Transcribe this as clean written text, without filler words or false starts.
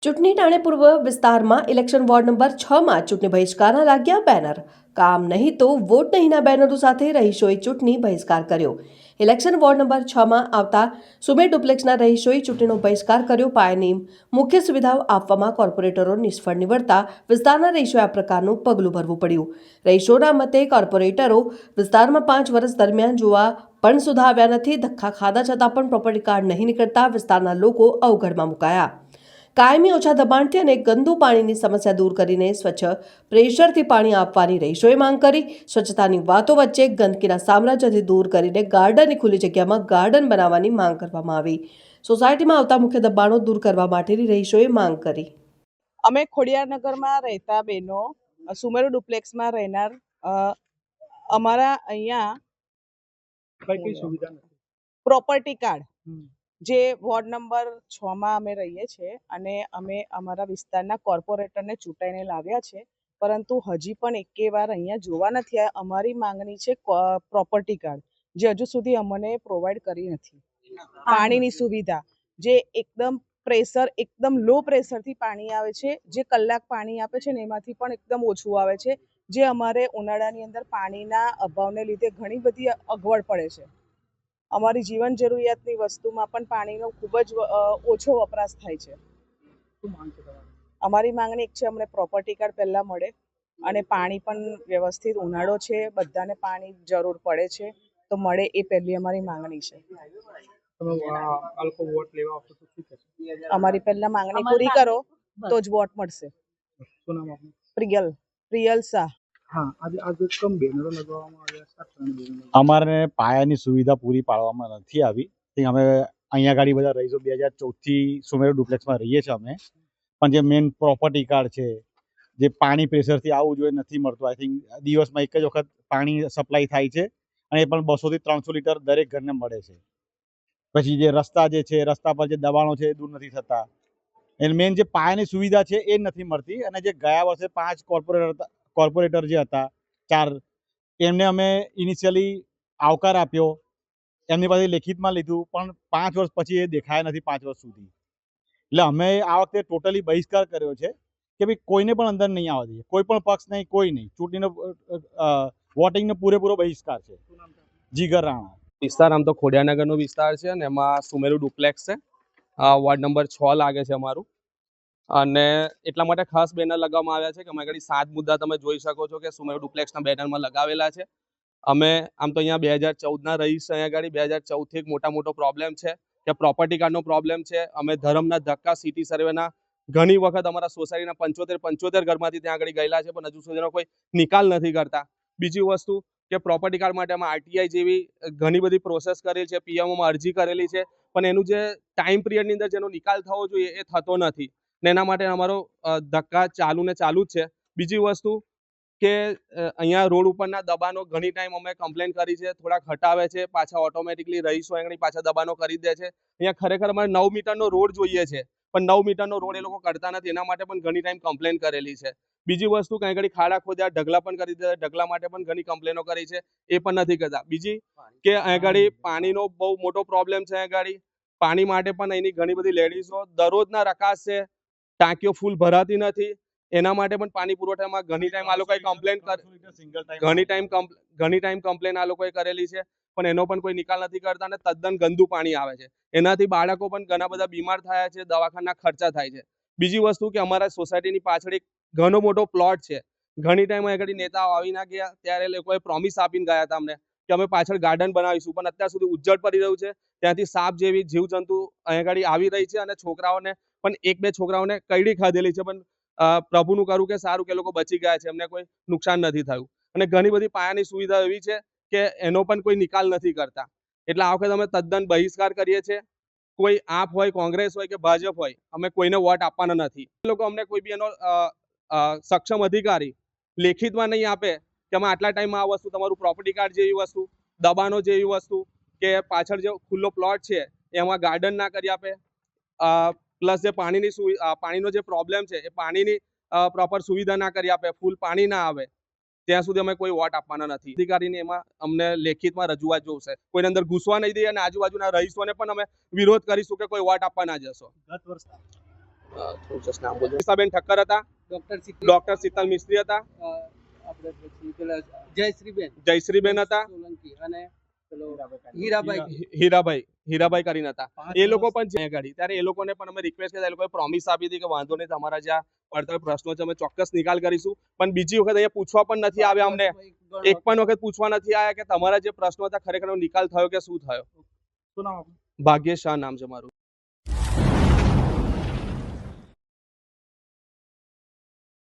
ચૂંટણી ટાણે પૂર્વ વિસ્તારમાં ઇલેક્શન વોર્ડ નંબર 6માં ચૂંટણી બહિષ્કારના લાગ્યા બેનર. કામ નહીં તો વોટ નહીંના બેનરો સાથે રહીશોએ ચૂંટણી બહિષ્કાર કર્યો. ઇલેક્શન વોર્ડ નંબર 6માં આવતા સુમેર ડુપ્લેક્સના રહીશોએ ચૂંટણીનો બહિષ્કાર કર્યો. પાયાની મુખ્ય સુવિધાઓ આપવામાં કોર્પોરેટરો નિષ્ફળ નીવડતા વિસ્તારના રહીશોએ આ પ્રકારનું પગલું ભરવું પડ્યું. રહીશોના મતે કોર્પોરેટરો વિસ્તારમાં 5 વર્ષ દરમિયાન જોવા પણ સુધા આવ્યા નથી. ધક્કા ખાધા છતાં પણ પ્રોપર્ટી કાર્ડ નહીં નીકળતા વિસ્તારના લોકો અવગઢમાં મુકાયા. કાયમી ઓછા દબાણથી અને ગંદુ પાણીની સમસ્યા દૂર કરીને સ્વચ્છ પ્રેશરથી પાણી આપવાની રહીશોએ માંગ કરી. સ્વચ્છતાની વાતો વચ્ચે ગંદકીના સામ્રાજ્યથી દૂર કરીને ગાર્ડનની ખુલ્લી જગ્યામાં ગાર્ડન બનાવવાની માંગ કરવામાં આવી. સોસાયટીમાં આવતા મુખ્ય દબાણો દૂર કરવા માટેની રહીશોએ માંગ કરી. અમે ખોડિયારનગરમાં રહેતા બહેનો સુમેરુ ડુપ્લેક્સમાં રહેનાર અમારા અહીંયા કઈ સુવિધા નથી. પ્રોપર્ટી કાર્ડ જે વોર્ડ નંબર 6માં અમે રહીએ છીએ અને અમે અમારા વિસ્તારના કોર્પોરેટરને ચૂંટાઈને લાવ્યા છે, પરંતુ હજી પણ એકે વાર અહીંયા જોવા નથી આવ્યા. અમારી માંગણી છે પ્રોપર્ટી કાર્ડ, જે હજુ સુધી અમને પ્રોવાઈડ કરી નથી. પાણીની સુવિધા જે એકદમ લો પ્રેશરથી પાણી આવે છે, જે કલાક પાણી આપે છે ને એમાંથી પણ એકદમ ઓછું આવે છે, જે અમારે ઉનાળાની અંદર પાણીના અભાવને લીધે ઘણી બધી અગવડ પડે છે. અમારી જીવન જરૂરિયાતની વસ્તુમાં પણ પાણીનો ખૂબ જ ઓછો વપરાશ થાય છે. અમારી માંગણી એક છે, અમને પ્રોપર્ટી કાર્ડ પહેલાં મળે અને પાણી પણ વ્યવસ્થિત, ઉનાળો છે, બધાને પાણી જરૂર પડે છે તો મળે, એ પહેલી અમારી માંગણી છે. અમારી પહેલા માંગણી પૂરી કરો તો જ વોટ મળશે. પ્રિયલ શાહ. અમારે પાયાની સુવિધા પૂરી પાડવામાં નથી આવી. અમે અહીંયા ગાડી બધા રહીશો 2014થી સુમેરુ ડુપ્લેક્સમાં રહીએ છીએ અમે, પણ જે મેઇન પ્રોપર્ટી કાર્ડ છે, જે પાણી પ્રેશરથી આવવું જોઈએ નથી મળતું. આઈ થિંક દિવસમાં એક જ વખત પાણી સપ્લાય થાય છે અને એ પણ 200 થી 300 લીટર દરેક ઘરને મળે છે. પછી જે રસ્તા છે, રસ્તા પર જે દબાણો છે એ દૂર નથી થતા. એને મેઇન જે પાયાની સુવિધા છે એ જ નથી મળતી. અને જે ગયા વર્ષે 5 કોર્પોરેટર જે હતા, 4, એમને અમે ઇનિશિયલી આવકાર આપ્યો, એમની પાસે લેખિતમાં લીધું, પણ 5 વર્ષ પછી એ દેખાયા નથી 5 વર્ષ સુધી. એટલે અમે આ વખતે ટોટલી બહિષ્કાર કર્યો છે કે ભાઈ કોઈને પણ અંદર નહીં આવવા દઈએ, કોઈ પણ પક્ષ નહીં, કોઈ નહીં. ચૂંટણીનો વોટિંગનો પૂરેપૂરો બહિષ્કાર છે. જીગર રાણા વિસ્તાર આમ તો ખોડિયાનગરનો વિસ્તાર છે અને એમાં સુમેરુ ડુપ્લેક્સ છે. વોર્ડ નંબર 6 લાગે છે અમારું. અને એટલા માટે ખાસ બેનર લગાવવામાં આવ્યા છે કે અમારી આગળ 7 મુદ્દા તમે જોઈ શકો છો કે સુમેરુ ડુપ્લેક્સના બેનરમાં લગાવેલા છે. અમે આમ તો અહીંયા 2014ના રહીશ. અહીંયા આગળ 2014થી એક મોટો પ્રોબ્લેમ છે કે પ્રોપર્ટી કાર્ડનો પ્રોબ્લેમ છે. અમે ધરમના ધક્કા સિટી સર્વેના ઘણી વખત અમારા સોસાયટીના 75 ઘરમાંથી ત્યાં આગળ ગયેલા છે, પણ હજુ સુધીનો કોઈ નિકાલ નથી કરતા. બીજી વસ્તુ કે પ્રોપર્ટી કાર્ડ માટે અમે આરટીઆઈ જેવી ઘણી બધી પ્રોસેસ કરેલી છે, પીએમઓમાં અરજી કરેલી છે, પણ એનું જે ટાઈમ પિરિયડની અંદર જેનો નિકાલ થવો જોઈએ એ થતો નથી ને એના માટે અમારો ધક્કા ચાલુ જ છે. બીજી વસ્તુ કે અહીંયા રોડ ઉપરના દબાણો ઘણી ટાઈમ અમે કમ્પ્લેન કરી છે, થોડાક હટાવે છે, પાછા ઓટોમેટિકલી રહીશો આગળ પાછા દબાણો કરી દે છે. અહીંયા ખરેખર અમારે 9 મીટરનો રોડ જોઈએ છે, પણ 9 મીટરનો રોડ એ લોકો કરતા નથી. એના માટે પણ ઘણી ટાઈમ કમ્પ્લેન કરેલી છે. બીજી વસ્તુ કઈ ઘડી ખાડા ખોદ્યા, ઢગલા પણ કરી દીધા, ઢગલા માટે પણ ઘણી કમ્પ્લેનો કરી છે, એ પણ નથી કરતા. બીજી કે અહીંયા ગાડી પાણીનો બહુ મોટો પ્રોબ્લેમ છે. અહીંયા ગાડી પાણી માટે પણ અહીંની ઘણી બધી લેડીઝો દરરોજના રકાસ છે, ટાંકીઓ ફૂલ ભરાતી નથી, એના માટે પણ પાણી પુરવઠામાં ઘણી ટાઈમ આ લોકોએ કમ્પ્લેન આ લોકોએ કરેલી છે, પણ એનો પણ કોઈ નિકાલ નથી કરતા અને તદ્દન ગંદુ પાણી આવે છે. એનાથી બાળકો પણ ઘણા બધા બીમાર થયા છે, દવાખાના ખર્ચા થાય છે. બીજી વસ્તુ કે અમારા સોસાયટીની પાછળ એક ઘણો મોટો પ્લોટ છે. ઘણી ટાઈમ આગળ નેતાઓ આવી ના ગયા ત્યારે લોકોએ પ્રોમિસ આપીને ગયા હતા અમને કે અમે પાછળ ગાર્ડન બનાવીશું, પણ અત્યાર સુધી ઉજ્જડ પડી રહ્યું છે. ત્યાંથી સાપ જેવી જીવજંતુ અહીંયા આવી રહી છે અને છોકરાઓને પણ 1-2 છોકરાઓને કઈડી ખાધેલી છે, પણ પ્રભુનું કરું કે સારું કે લોકો બચી ગયા છે, એમને કોઈ નુકસાન નથી થયું. અને ઘણી બધી પાયાની સુવિધા એવી છે કે એનો પણ કોઈ નિકાલ નથી કરતા. એટલે આ વખતે અમે તદ્દન બહિષ્કાર કરીએ છીએ. કોઈ આપ હોય, કોંગ્રેસ હોય કે ભાજપ હોય, અમે કોઈને વોટ આપવાના નથી. એ લોકો અમને કોઈ બી એનો સક્ષમ અધિકારી લેખિતમાં નહીં આપે કે અમે આટલા ટાઈમમાં આ વસ્તુ, તમારું પ્રોપર્ટી કાર્ડ જેવી વસ્તુ, દબાણો જેવી વસ્તુ, કે પાછળ જે ખુલ્લો પ્લોટ છે એમાં ગાર્ડન ના કરી આપે, પ્લસ જે પાણીનો જે પ્રોબ્લેમ છે એ પાણીની પ્રોપર સુવિધા ના કરી આપે, ફૂલ પાણી ના આવે, ત્યાં સુધી અમે કોઈ વોટ આપવાના નથી. અધિકારીને એમાં અમને લેખિતમાં રજૂઆત જોશે. કોઈને અંદર ઘૂસવા નહીં દઈએ અને આજુબાજુના રહીશોને પણ અમે વિરોધ કરીશું કે કોઈ વોટ આપવા ના જશો. થોડું just નામ બોલજો. ઈશાબેન ઠક્કર હતા, ડોક્ટર શીતલ મિસ્ત્રી હતા, આપણે પછી પેલા જયશ્રીબેન જયશ્રીબેન હતા, સોલંકી અને પેલો હીરાભાઈ હીરાભાઈ કરીને હતા. એ લોકો પણ જે ગાડી ત્યારે એ લોકોને પણ અમે રિક્વેસ્ટ કરી, એ લોકોએ પ્રોમિસ આપી હતી કે વાંધો નહીં, તમારા જે આ પડતર પ્રશ્નો છે અમે ચોક્કસ નિકાલ કરીશું. પણ બીજી વખત અહીંયા પૂછવા પણ નથી આવ્યા, અમને એક પણ વખત પૂછવા નથી આવ્યા કે તમારા જે પ્રશ્નો હતા ખરેખર નિકાલ થયો કે શું થયો. ભાગ્યેશ શાહ નામ છે મારું.